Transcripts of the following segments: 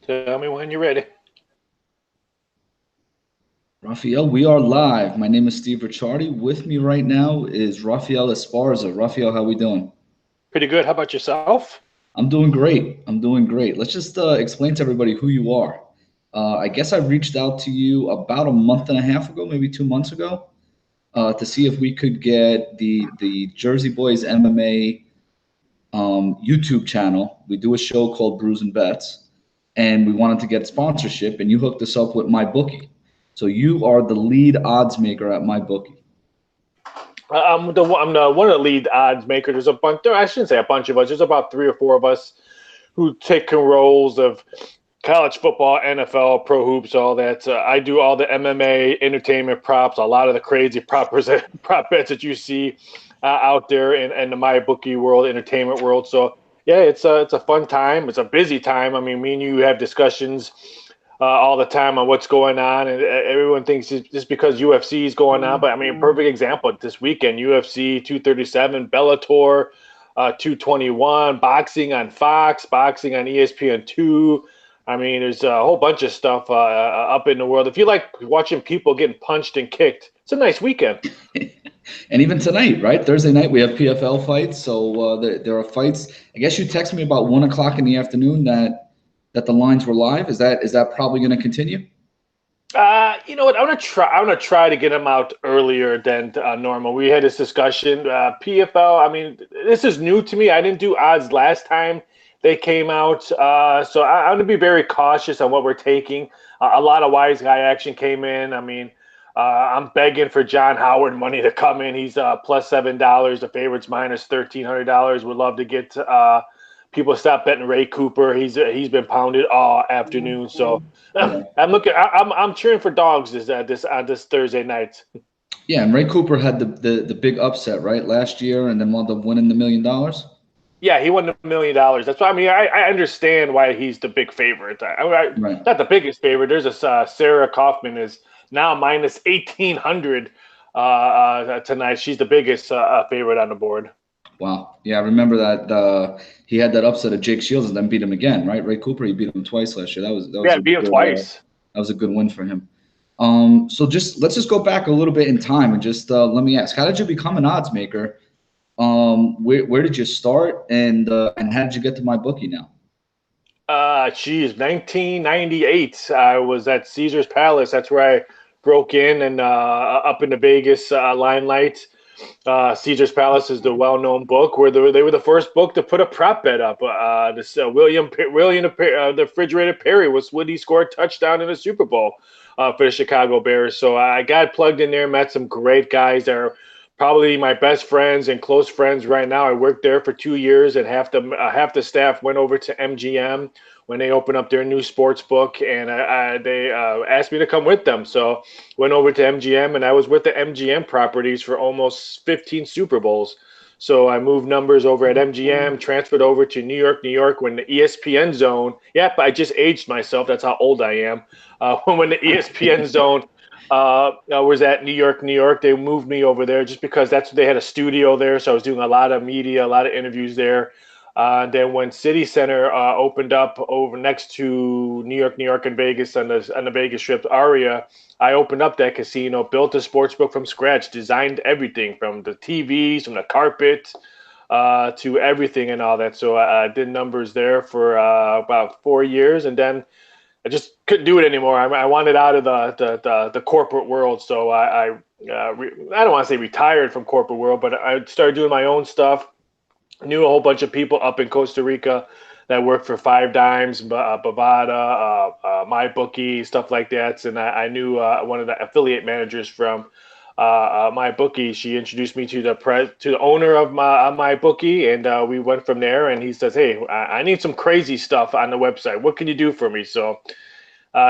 Tell me when you're ready. Raphael, we are live. My name is Steve Ricciardi. With me right now is Raphael Esparza. Raphael, how we doing? Pretty good. How about yourself? I'm doing great. I'm doing great. Let's just explain to everybody who you are. I guess I reached out to you about a month and a half ago, maybe 2 months ago, to see if we could get the Jersey Boys MMA YouTube channel. We do a show called Brews and Bets, and we wanted to get sponsorship, and you hooked us up with MyBookie. So you are the lead odds maker at MyBookie. I'm the one of the lead odds makers. There's a bunch. I shouldn't say a bunch of us. There's about 3 or 4 of us who take roles of college football, NFL, pro hoops, all that. I do all the MMA entertainment props, a lot of the crazy prop bets that you see out there in the MyBookie world, entertainment world. So yeah, it's a fun time. It's a busy time. I mean, me and you have discussions all the time on what's going on, and everyone thinks it's just because UFC is going on. But I mean, perfect example this weekend: UFC 237, Bellator 221, boxing on Fox, boxing on ESPN2. I mean, there's a whole bunch of stuff up in the world. If you like watching people getting punched and kicked, it's a nice weekend. And even tonight, right? Thursday night, we have PFL fights. So there are fights. I guess you texted me about 1 o'clock in the afternoon that the lines were live. Is that probably going to continue? You know what? I'm gonna try to get them out earlier than normal. We had this discussion. PFL. I mean, this is new to me. I didn't do odds last time they came out, so I'm gonna be very cautious on what we're taking. A lot of wise guy action came in. I mean, I'm begging for John Howard money to come in. He's plus $7. The favorite's minus $1,300. Would love to get people to stop betting Ray Cooper. He's been pounded all afternoon. So Yeah. I'm cheering for dogs this Thursday night. Yeah, and Ray Cooper had the big upset, right, last year, and then wound up winning the $1 million. Yeah, he won $1 million. That's why I mean I understand why he's the big favorite. Right. Not the biggest favorite. There's a Sarah Kaufman is now minus 1,800 tonight. She's the biggest favorite on the board. Wow. Yeah, I remember that he had that upset of Jake Shields and then beat him again, right? Ray Cooper, he beat him twice last year. Yeah, beat him twice. That was a good win for him. So let's just go back a little bit in time and just let me ask, how did you become an odds maker? Where did you start, and how did you get to MyBookie now? Geez, 1998. I was at Caesar's Palace. That's where I broke in and up in the Vegas limelight. Caesar's Palace is the well-known book where they were the first book to put a prop bet up. This William the Refrigerator Perry was when he scored a touchdown in the Super Bowl for the Chicago Bears. So I got plugged in there, met some great guys that are probably my best friends and close friends right now. I worked there for 2 years, and half the staff went over to MGM when they opened up their new sports book, and they asked me to come with them. So went over to MGM, and I was with the MGM properties for almost 15 Super Bowls. So I moved numbers over at MGM, transferred over to New York when the ESPN zone. Yep, I just aged myself. That's how old I am. When the ESPN zone I was at New York. They moved me over there just because they had a studio there. So I was doing a lot of media, a lot of interviews there. Then when City Center opened up over next to New York and Vegas on the Vegas Strip area, I opened up that casino, built a sports book from scratch, designed everything from the TVs, from the carpet to everything and all that. So I did numbers there for about 4 years, and then I just couldn't do it anymore. I wanted out of the corporate world, so I don't want to say retired from corporate world, but I started doing my own stuff. Knew a whole bunch of people up in Costa Rica that worked for Five Dimes, Bovada, MyBookie, stuff like that. And I knew one of the affiliate managers from MyBookie. She introduced me to the owner of MyBookie, and we went from there. And he says, "Hey, I need some crazy stuff on the website. What can you do for me?" So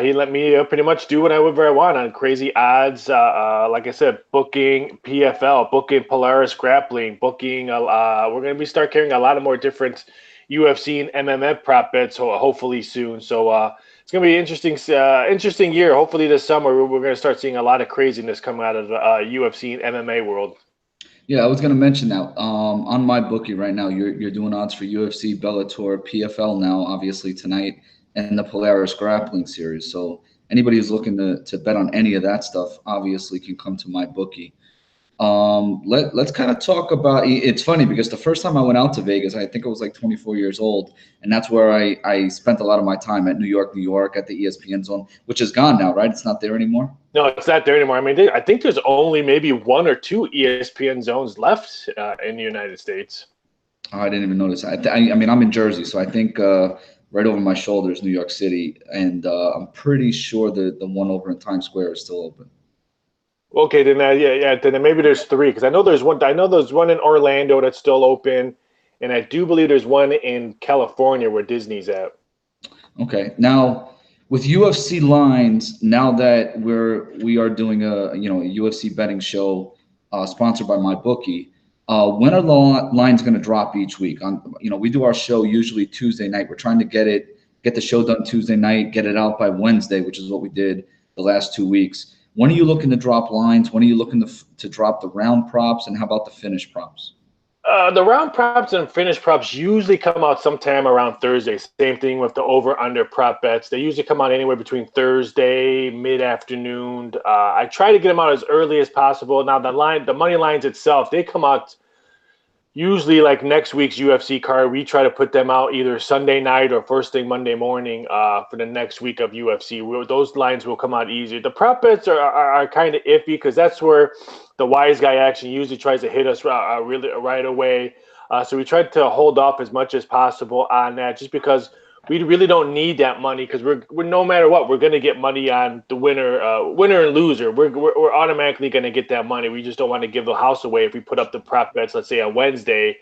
he let me pretty much do whatever I want on crazy odds. Like I said, booking PFL, booking Polaris grappling, booking. We're going to start carrying a lot of more different UFC and MMA prop bets, hopefully soon. So it's going to be an interesting year. Hopefully this summer we're going to start seeing a lot of craziness come out of the UFC and MMA world. Yeah, I was going to mention that on MyBookie right now, you're doing odds for UFC, Bellator, PFL now, obviously tonight. and the Polaris Grappling Series. So anybody who's looking to bet on any of that stuff obviously can come to my bookie. Let's kind of talk about. It's funny because the first time I went out to Vegas, I think I was like 24 years old, and that's where I spent a lot of my time at New York at the ESPN zone, which is gone now, right? It's not there anymore. No, it's not there anymore. I mean, I think there's only maybe one or two ESPN zones left in the United States. Oh, I didn't even notice. I mean, I'm in Jersey, so I think right over my shoulder is New York City, and I'm pretty sure the one over in Times Square is still open. Okay, then yeah, then maybe there's three because I know there's one. I know there's one in Orlando that's still open, and I do believe there's one in California where Disney's at. Okay, now with UFC lines, now that we are doing a UFC betting show sponsored by MyBookie, when are the lines going to drop each week? We do our show usually Tuesday night. We're trying to get the show done Tuesday night, get it out by Wednesday, which is what we did the last 2 weeks. When are you looking to drop lines? When are you looking to drop the round props? And how about the finish props? The round props and finish props usually come out sometime around Thursday. Same thing with the over/under prop bets. They usually come out anywhere between Thursday, mid-afternoon. I try to get them out as early as possible. Now the money lines itself, they come out usually like next week's UFC card. We try to put them out either Sunday night or first thing Monday morning for the next week of UFC. Those lines will come out easier. The prop bets are kind of iffy because that's where the wise guy action usually tries to hit us really right away. So we try to hold off as much as possible on that just because we really don't need that money because we're no matter what, we're going to get money on the winner and loser. We're automatically going to get that money. We just don't want to give the house away if we put up the prop bets, let's say on Wednesday.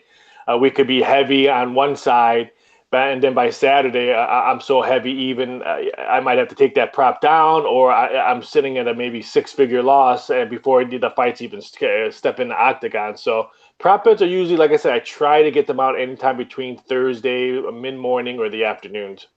We could be heavy on one side, and then by Saturday, I'm so heavy even I might have to take that prop down, or I'm sitting at a maybe six-figure loss before the fights even step in the octagon. So prop bets are usually, like I said, I try to get them out anytime between Thursday, mid-morning, or the afternoons.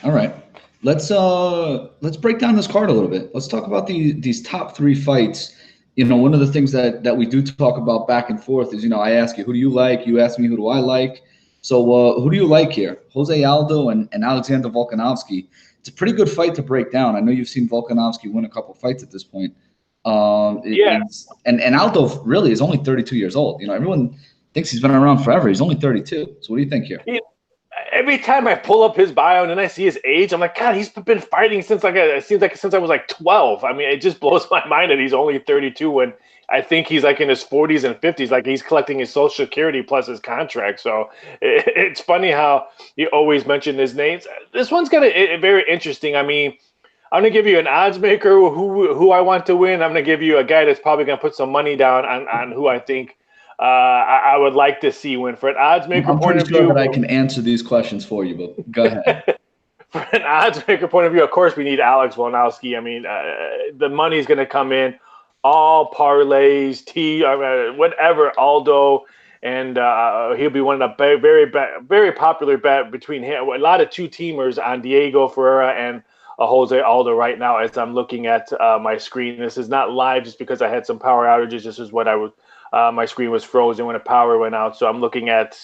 All right. Let's break down this card a little bit. Let's talk about these top three fights. One of the things that we do talk about back and forth is, I ask you, who do you like? You ask me, who do I like? So who do you like here? Jose Aldo and Alexander Volkanovski. It's a pretty good fight to break down. I know you've seen Volkanovski win a couple fights at this point. Yeah. And Aldo really is only 32 years old. Everyone thinks he's been around forever. He's only 32. So what do you think here? Every time I pull up his bio and then I see his age, I'm like, God, he's been fighting since it seems like since I was like 12. I mean, it just blows my mind that he's only 32 when I think he's like in his 40s and 50s, like he's collecting his Social Security plus his contract. So it's funny how you always mention his names. This one's kind of very interesting. I mean, I'm going to give you an odds maker who I want to win. I'm going to give you a guy that's probably going to put some money down on who I think I would like to see win. For an odds maker point of view, that I can answer these questions for you, but go ahead. For an odds maker point of view, of course, we need Alex Volkanovski. I mean, the money's going to come in, all parlays, whatever, Aldo, and he'll be one of the very popular bet between him. A lot of two-teamers on Diego Ferreira and Jose Aldo right now as I'm looking at my screen. This is not live just because I had some power outages. This is what I would. My screen was frozen when the power went out. So I'm looking at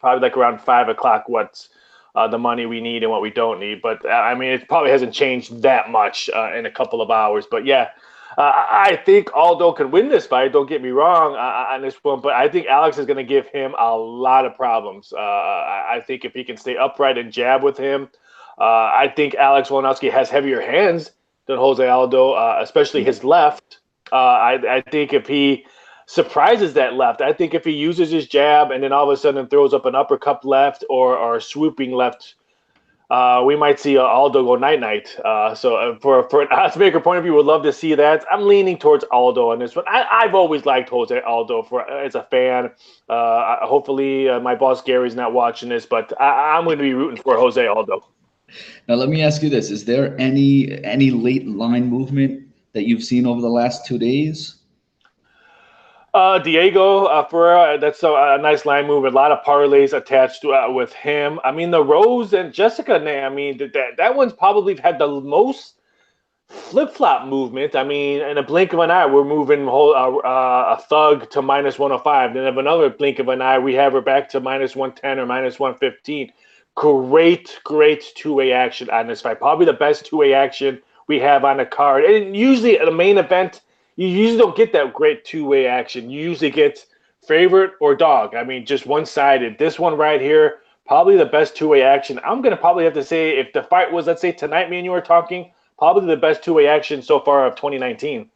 probably like around 5 o'clock what's the money we need and what we don't need. But, I mean, it probably hasn't changed that much in a couple of hours. But, yeah, I think Aldo can win this fight. Don't get me wrong on this one. But I think Alex is going to give him a lot of problems. I think if he can stay upright and jab with him, I think Alex Volkanovski has heavier hands than Jose Aldo, especially his left. I think if he surprises that left, I think if he uses his jab and then all of a sudden throws up an uppercut left or a swooping left, we might see Aldo go night-night. So for an odds maker point of view, would love to see that. I'm leaning towards Aldo on this one. I've always liked Jose Aldo as a fan. Hopefully my boss Gary's not watching this, but I'm going to be rooting for Jose Aldo. Now, let me ask you this. Is there any late line movement that you've seen over the last 2 days? Diego Ferreira, that's a nice line move. A lot of parlays attached with him. I mean, the Rose and Jessica, I mean, that one's probably had the most flip-flop movement. I mean, in a blink of an eye, we're moving a Thug to -105. Then in another blink of an eye, we have her back to -110 or -115. great two-way action on this fight. Probably the best two-way action we have on the card. And usually at a main event, you usually don't get that great two-way action. You usually get favorite or dog. I mean, just one-sided. This one right here, probably the best two-way action. I'm going to probably have to say if the fight was, let's say tonight, me and you were talking, probably the best two-way action so far of 2019.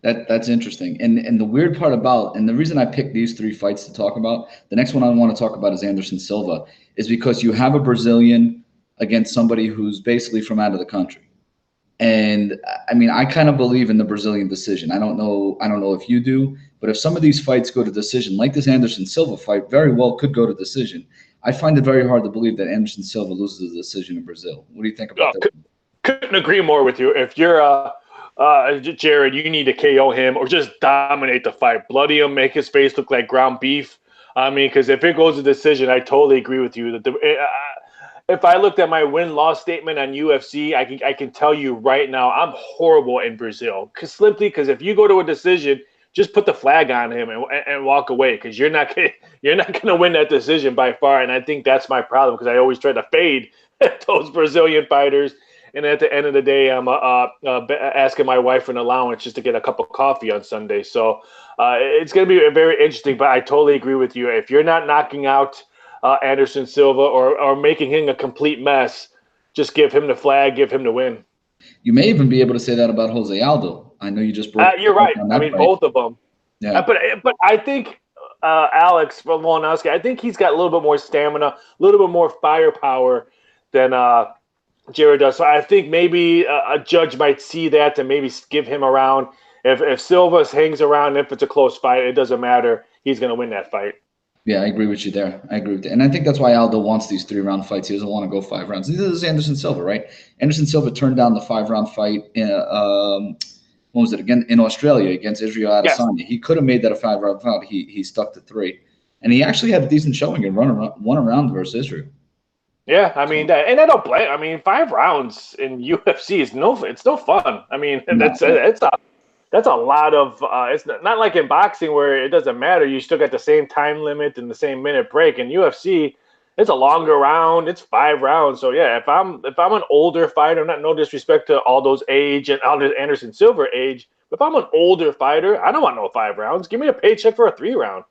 That's interesting. And the weird part about, and the reason I picked these three fights to talk about, the next one I want to talk about is Anderson Silva, is because you have a Brazilian against somebody who's basically from out of the country. And I mean, I kind of believe in the Brazilian decision. I don't know if you do, but if some of these fights go to decision, like this Anderson Silva fight very well could go to decision. I find it very hard to believe that Anderson Silva loses the decision in Brazil. What do you think about that? Couldn't agree more with you. If you're Jared, you need to KO him or just dominate the fight. Bloody him, make his face look like ground beef. I mean, because if it goes to decision, I totally agree with you. If I looked at my win-loss statement on UFC, I can tell you right now I'm horrible in Brazil. Simply because if you go to a decision, just put the flag on him and walk away because you're not gonna win that decision by far. And I think that's my problem because I always try to fade those Brazilian fighters. And at the end of the day, I'm asking my wife for an allowance just to get a cup of coffee on Sunday. So it's going to be very interesting. But I totally agree with you. If you're not knocking out Anderson Silva or making him a complete mess, just give him the flag, give him the win. You may even be able to say that about Jose Aldo. I know you just broke. You're right. I mean, both of them. Yeah. But I think Alex Volkanovski, I think he's got a little bit more stamina, a little bit more firepower than Jared does. So I think maybe a judge might see that and maybe give him a round. If Silva hangs around, if it's a close fight, it doesn't matter. He's going to win that fight. Yeah, I agree with you there. I agree with that. And I think that's why Aldo wants these 3-round fights. He doesn't want to go 5 rounds. This is Anderson Silva, right? Anderson Silva turned down the 5-round fight in, what was it, again in Australia against Israel Adesanya. Yes. He could have made that a 5-round fight. He stuck to 3. And he actually had a decent showing and won around versus Israel. Yeah, I mean, and I don't blame. I mean, 5 rounds in UFC is it's no fun. I mean, that's a lot of. It's not like in boxing where it doesn't matter. You still got the same time limit and the same minute break. In UFC, it's a longer round. It's 5 rounds. So yeah, if I'm an older fighter, not no disrespect to all those age and all the Anderson Silva age, but if I'm an older fighter, I don't want no 5 rounds. Give me a paycheck for a 3-round.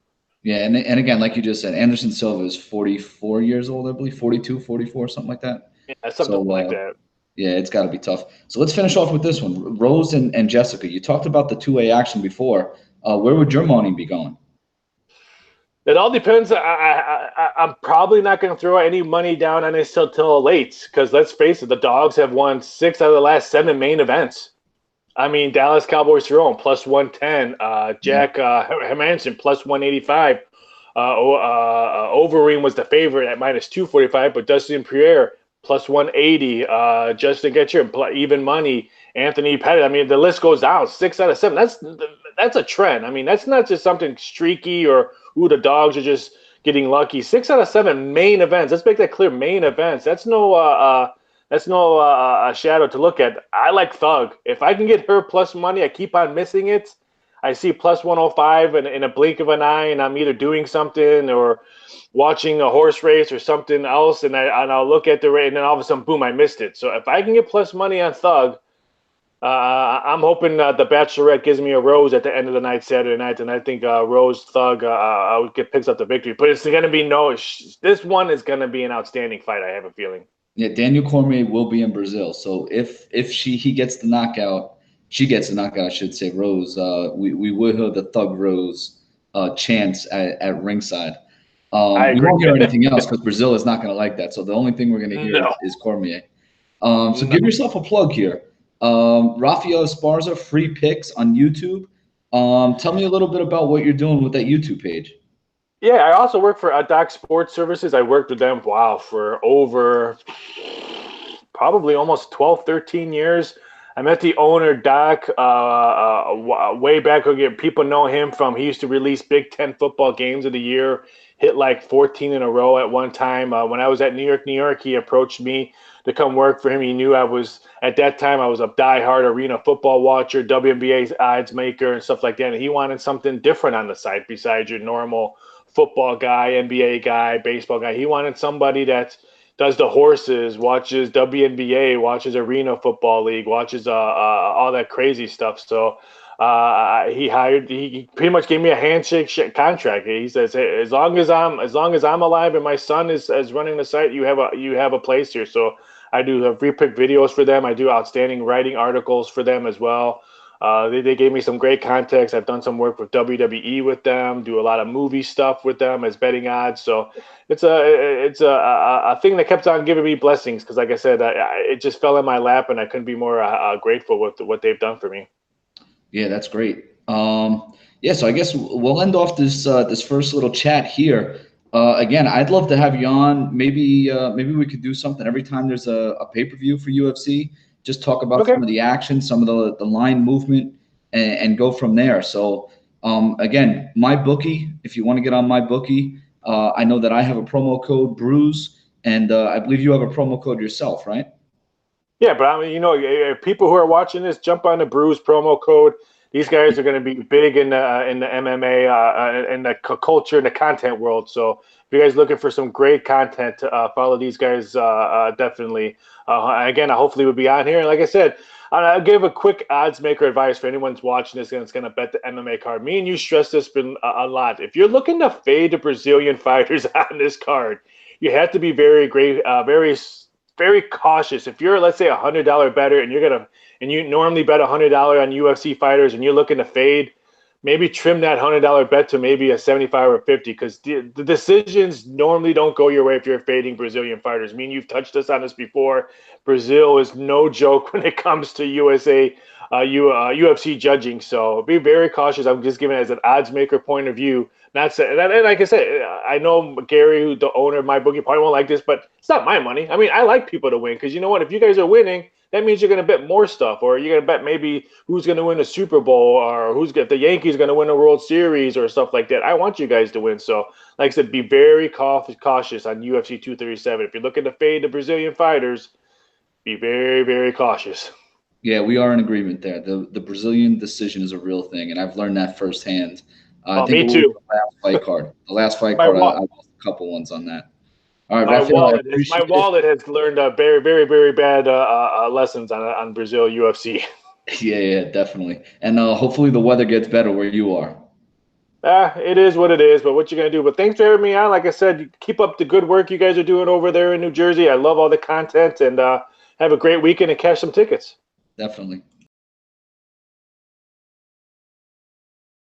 Yeah, and again, like you just said, Anderson Silva is 44 years old, I believe, 42, 44, something like that. Yeah, something like that. Yeah, it's got to be tough. So let's finish off with this one. Rose and Jessica, you talked about the two-way action before. Where would your money be going? It all depends. I'm probably not going to throw any money down on this till late because let's face it, the Dogs have won 6 out of the last 7 main events. I mean, Dallas Cowboys Jerome plus 110, Jack Hermanson plus 185. Overeem was the favorite at minus 245, but Dustin Poirier plus 180. Justin Gaethje even money. Anthony Pettis. I mean, the list goes down. 6 out of 7. That's a trend. I mean, that's not just something streaky or the Dogs are just getting lucky. 6 out of 7 main events. Let's make that clear. Main events. That's no shadow to look at. I like Thug. If I can get her plus money, I keep on missing it. I see plus 105 in a blink of an eye, and I'm either doing something or watching a horse race or something else, and I'll look at the rate, and then all of a sudden, boom, I missed it. So if I can get plus money on Thug, I'm hoping the Bachelorette gives me a rose at the end of the night, Saturday night, and I think Rose Thug picks up the victory. But it's going to be this one is going to be an outstanding fight, I have a feeling. Yeah, Daniel Cormier will be in Brazil. So if he gets the knockout, she gets the knockout, I should say, Rose, we will hear the Thug Rose chants at ringside. We won't hear anything else because Brazil is not going to like that. So the only thing we're going to hear is Cormier. Give yourself a plug here. Raphael Esparza, free picks on YouTube. Tell me a little bit about what you're doing with that YouTube page. Yeah, I also work for Doc Sports Services. I worked with them, for over probably almost 12, 13 years. I met the owner, Doc, way back again. People know him he used to release Big Ten football games of the year, hit like 14 in a row at one time. When I was at New York, he approached me to come work for him. He knew at that time I was a diehard arena football watcher, WNBA odds maker and stuff like that. And he wanted something different on the site besides your normal football guy, NBA guy, baseball guy. He wanted somebody that does the horses, watches WNBA, watches Arena Football League, watches all that crazy stuff. So he pretty much gave me a handshake contract. He says, hey, as long as I'm alive and my son is running the site, you have a place here. So I do have repick videos for them. I do outstanding writing articles for them as well. They gave me some great context. I've done some work with WWE with them, do a lot of movie stuff with them as betting odds. So it's a thing that kept on giving me blessings because, like I said, it just fell in my lap, and I couldn't be more grateful with what they've done for me. Yeah, that's great. Yeah, so I guess we'll end off this first little chat here. Again, I'd love to have you on. Maybe we could do something every time there's a pay-per-view for UFC. Just talk about Okay. some of the action, some of the line movement, and go from there. So again, my bookie. If you want to get on my bookie, I know that I have a promo code BREWS, and I believe you have a promo code yourself, right? Yeah, but I mean, people who are watching this, jump on the BREWS promo code. These guys are going to be big in the MMA, in the culture and the content world. So if you guys looking for some great content, follow these guys definitely. Again, I hopefully will be on here. And like I said, I'll give a quick odds maker advice for anyone's watching this and it's going to bet the MMA card. Me and you stress this been a lot. If you're looking to fade the Brazilian fighters on this card, you have to be very great, very cautious. If you're, let's say, $100 better and you normally bet $100 on UFC fighters and you're looking to fade, maybe trim that $100 bet to maybe a 75 or 50 because the decisions normally don't go your way if you're fading Brazilian fighters. I mean, you've touched us on this before. Brazil is no joke when it comes to UFC judging. So be very cautious. I'm just giving it as an odds maker point of view. Not saying, and like I said, I know Gary, who the owner of my bookie, probably won't like this, but it's not my money. I mean, I like people to win because you know what? If you guys are winning, that means you're going to bet more stuff, or you're going to bet maybe who's going to win a Super Bowl, or if the Yankees going to win a World Series, or stuff like that. I want you guys to win. So, like I said, be very cautious on UFC 237. If you're looking to fade the Brazilian fighters, be very, very cautious. Yeah, we are in agreement there. The Brazilian decision is a real thing, and I've learned that firsthand. I think it Me was too. the last fight card. The last fight My card, I wa- lost a couple ones on that. All right, my Raphael, I wallet has my appreciate it. wallet has learned very, very, very bad lessons on Brazil UFC. Yeah, definitely. And hopefully the weather gets better where you are. It is what it is, but what you gonna do? But thanks for having me on. Like I said, keep up the good work you guys are doing over there in New Jersey. I love all the content, and have a great weekend and cash some tickets. Definitely.